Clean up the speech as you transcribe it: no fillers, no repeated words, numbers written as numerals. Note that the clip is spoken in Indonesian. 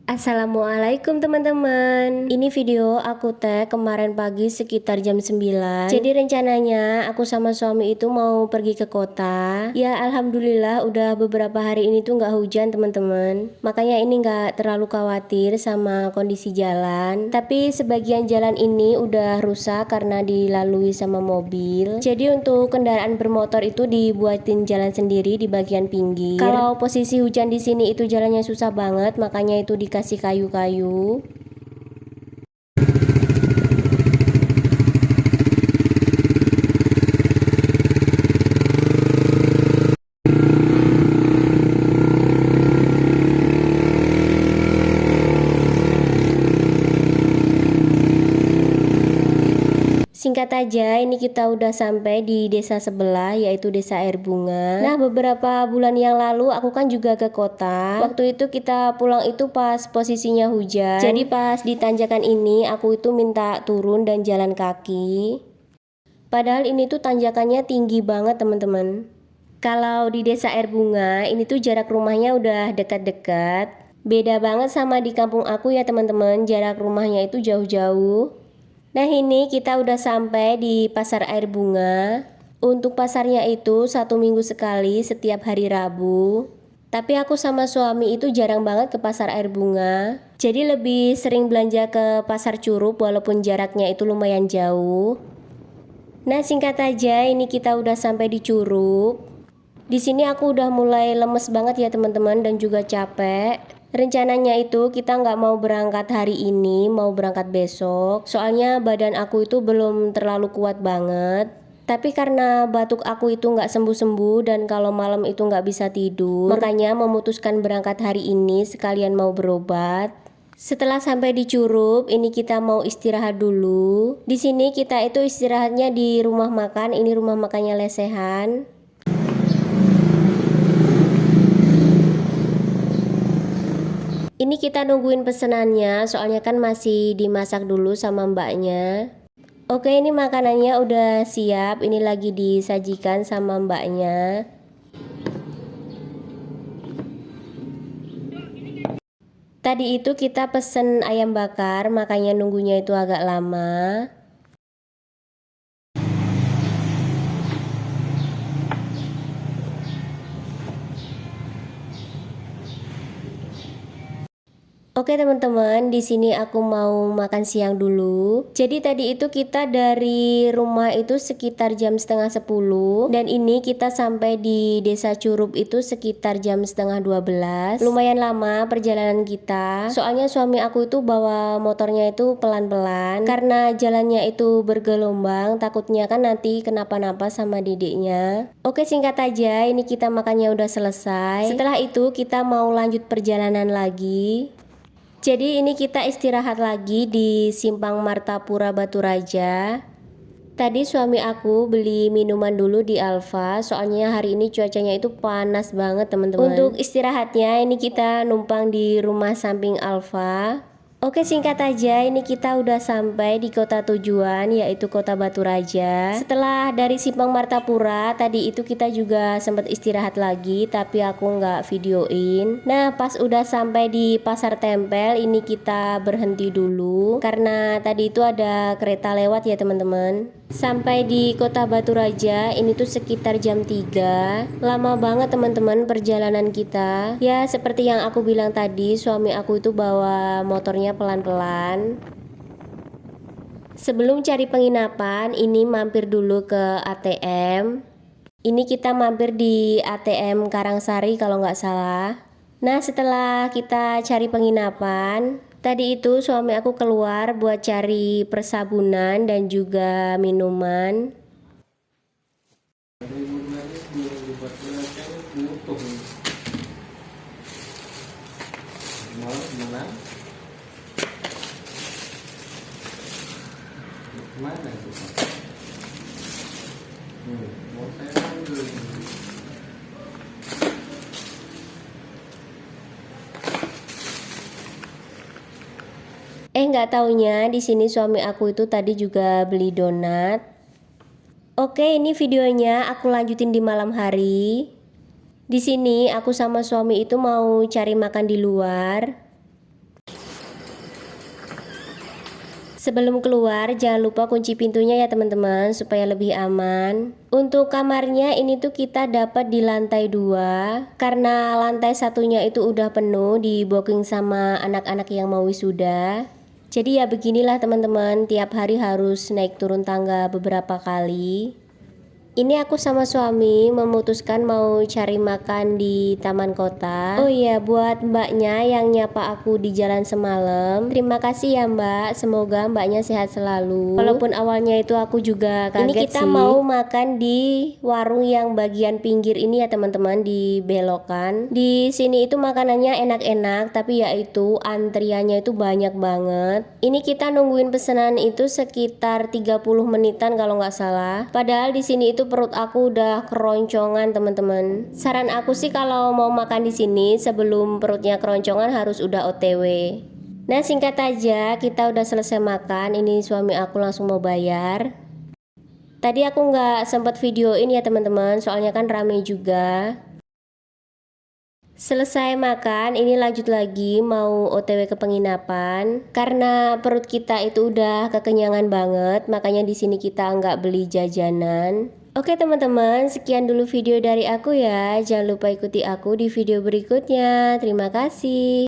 Assalamualaikum teman-teman. Ini video aku tag kemarin pagi sekitar jam 9. Jadi rencananya aku sama suami itu mau pergi ke kota. Ya alhamdulillah udah beberapa hari ini tuh nggak hujan teman-teman. Makanya ini nggak terlalu khawatir sama kondisi jalan. Tapi sebagian jalan ini udah rusak karena dilalui sama mobil. Jadi untuk kendaraan bermotor itu dibuatin jalan sendiri di bagian pinggir. Kalau posisi hujan di sini itu jalannya susah banget, makanya itu dikasih kayu-kayu. Singkat aja, ini kita udah sampai di desa sebelah, yaitu Desa Air Bunga. Nah, beberapa bulan yang lalu aku kan juga ke kota. Waktu itu kita pulang itu pas posisinya hujan. Jadi pas di tanjakan ini, aku itu minta turun dan jalan kaki. Padahal ini tuh tanjakannya tinggi banget teman-teman. Kalau di Desa Air Bunga, ini tuh jarak rumahnya udah dekat-dekat. Beda banget sama di kampung aku ya teman-teman, jarak rumahnya itu jauh-jauh. Nah ini kita udah sampai di Pasar Air Bunga. Untuk pasarnya itu 1 minggu sekali setiap hari Rabu. Tapi aku sama suami itu jarang banget ke Pasar Air Bunga. Jadi lebih sering belanja ke Pasar Curup walaupun jaraknya itu lumayan jauh. Nah singkat aja ini kita udah sampai di Curup. Di sini aku udah mulai lemes banget ya teman-teman dan juga capek. Rencananya itu kita nggak mau berangkat hari ini, mau berangkat besok. Soalnya badan aku itu belum terlalu kuat banget. Tapi karena batuk aku itu nggak sembuh-sembuh dan kalau malam itu nggak bisa tidur, makanya memutuskan berangkat hari ini sekalian mau berobat. Setelah sampai di Curup, ini kita mau istirahat dulu. Di sini kita itu istirahatnya di rumah makan, ini rumah makannya Lesehan. Ini kita nungguin pesenannya, soalnya kan masih dimasak dulu sama mbaknya. Oke, ini makanannya udah siap, ini lagi disajikan sama mbaknya. Tadi itu kita pesen ayam bakar, makanya nunggunya itu agak lama. Oke teman-teman, di sini aku mau makan siang dulu. Jadi tadi itu kita dari rumah itu sekitar jam setengah 10 dan ini kita sampai di Desa Curup itu sekitar jam setengah 12. Lumayan lama perjalanan kita. Soalnya suami aku itu bawa motornya itu pelan-pelan karena jalannya itu bergelombang, takutnya kan nanti kenapa-napa sama dedeknya. Oke, singkat aja, ini kita makannya udah selesai. Setelah itu kita mau lanjut perjalanan lagi. Jadi ini kita istirahat lagi di Simpang Martapura Batu Raja. Tadi suami aku beli minuman dulu di Alfa, soalnya hari ini cuacanya itu panas banget teman-teman. Untuk istirahatnya ini kita numpang di rumah samping Alfa. Oke, singkat aja, ini kita udah sampai di kota tujuan, yaitu kota Batu Raja. Setelah dari Simpang Martapura, tadi itu kita juga sempat istirahat lagi, tapi aku nggak videoin. Nah, pas udah sampai di Pasar Tempel, ini kita berhenti dulu, karena tadi itu ada kereta lewat ya teman-teman. Sampai di kota Batu Raja, ini tuh sekitar jam 3. Lama banget teman-teman perjalanan kita. Ya, seperti yang aku bilang tadi, suami aku itu bawa motornya pelan-pelan. Sebelum cari penginapan, ini mampir dulu ke ATM. Ini kita mampir di ATM Karangsari kalau nggak salah. Nah, setelah kita cari penginapan, tadi itu suami aku keluar buat cari persabunan dan juga minuman. Mana itu Pak? Mau saya ambil. Nggak taunya di sini suami aku itu tadi juga beli donat. Oke, ini videonya aku lanjutin di malam hari. Di sini aku sama suami itu mau cari makan di luar. Sebelum keluar jangan lupa kunci pintunya ya teman-teman supaya lebih aman. Untuk kamarnya ini tuh kita dapat di lantai 2 karena lantai satunya itu udah penuh di booking sama anak-anak yang mau wisuda. Jadi ya beginilah teman-teman, tiap hari harus naik turun tangga beberapa kali. Ini aku sama suami memutuskan mau cari makan di taman kota. Oh iya, buat mbaknya yang nyapa aku di jalan semalam, terima kasih ya mbak, semoga mbaknya sehat selalu. Walaupun awalnya itu aku juga kaget. Ini kita mau makan di warung yang bagian pinggir ini ya teman-teman, di belokan. Di sini itu makanannya enak-enak, tapi ya itu antriannya itu banyak banget. Ini kita nungguin pesanan itu sekitar 30 menitan kalau nggak salah. Padahal di sini itu perut aku udah keroncongan teman-teman. Saran aku sih kalau mau makan di sini sebelum perutnya keroncongan harus udah OTW. Nah singkat aja kita udah selesai makan. Ini suami aku langsung mau bayar. Tadi aku nggak sempat videoin ya teman-teman, soalnya kan rame juga. Selesai makan, ini lanjut lagi mau OTW ke penginapan. Karena perut kita itu udah kekenyangan banget, makanya di sini kita nggak beli jajanan. Oke teman-teman, sekian dulu video dari aku ya. Jangan lupa ikuti aku di video berikutnya. Terima kasih.